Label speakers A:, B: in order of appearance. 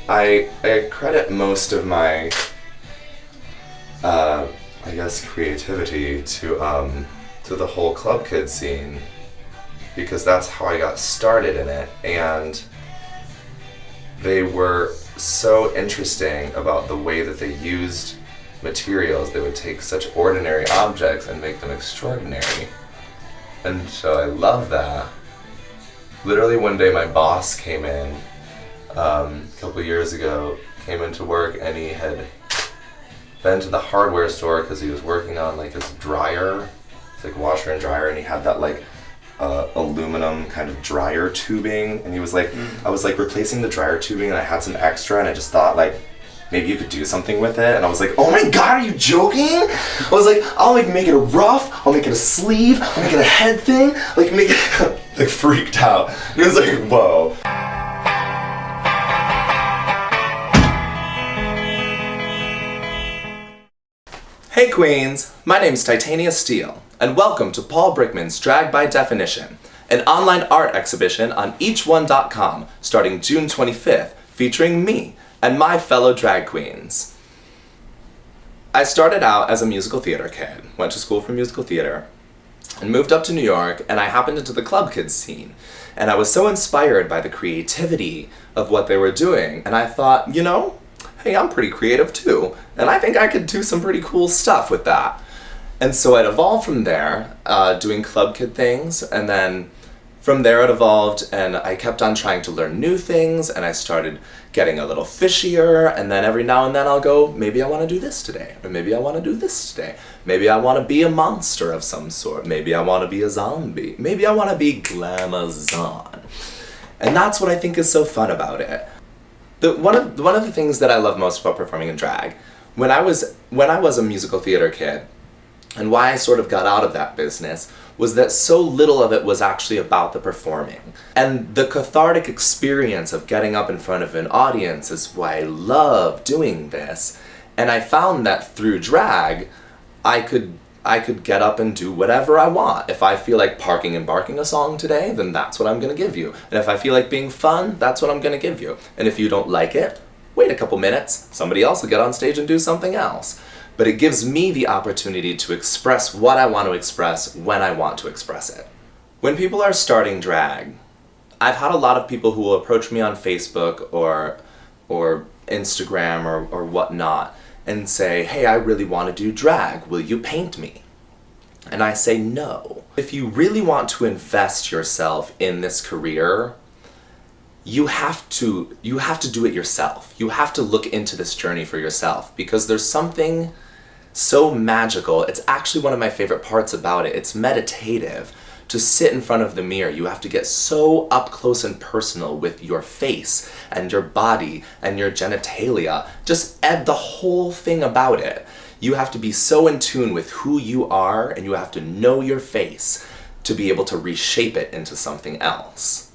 A: I credit most of my, I guess, creativity to the whole club kid scene, because that's how I got started in it, and they were so interesting about the way that they used materials. They would take such ordinary objects and make them extraordinary. And so I love that. Literally one day my boss came in, a couple years ago, came into work, and he had been to the hardware store because he was working on like his dryer. It's like washer and dryer, and he had that like aluminum kind of dryer tubing, and he was like, I was like replacing the dryer tubing, and I had some extra, and I just thought like, maybe you could do something with it. And I was like, oh my god, are you joking? I was like, I'll like make it a ruff, I'll make it a sleeve, I'll make it a head thing, like make it like freaked out. And it was like, whoa. Hey Queens, my name's Titania Steele, and welcome to Paul Brickman's Drag by Definition, an online art exhibition on eachone.com starting June 25th, featuring me and my fellow drag queens. I started out as a musical theater kid, went to school for musical theater, and moved up to New York, and I happened into the club kids scene. And I was so inspired by the creativity of what they were doing, and I thought, you know, hey, I'm pretty creative too, and I think I could do some pretty cool stuff with that. And so it evolved from there, doing club kid things, and then from there it evolved, and I kept on trying to learn new things, and I started getting a little fishier, and then every now and then I'll go, maybe I want to do this today, or maybe I want to do this today. Maybe I want to be a monster of some sort. Maybe I want to be a zombie. Maybe I want to be glamazon. And that's what I think is so fun about it. One of the things that I love most about performing in drag, when I was a musical theater kid, and why I sort of got out of that business, was that so little of it was actually about the performing. And the cathartic experience of getting up in front of an audience is why I love doing this. And I found that through drag, I could get up and do whatever I want. If I feel like parking and barking a song today, then that's what I'm gonna give you. And if I feel like being fun, that's what I'm gonna give you. And if you don't like it, wait a couple minutes, somebody else will get on stage and do something else. But it gives me the opportunity to express what I want to express when I want to express it. When people are starting drag, I've had a lot of people who will approach me on Facebook or Instagram or whatnot and say, hey, I really want to do drag, will you paint me? And I say no. If you really want to invest yourself in this career, you have to do it yourself. You have to look into this journey for yourself, because there's something so magical. It's actually one of my favorite parts about it. It's meditative. To sit in front of the mirror, you have to get so up close and personal with your face and your body and your genitalia, just the whole thing about it. You have to be so in tune with who you are, and you have to know your face to be able to reshape it into something else.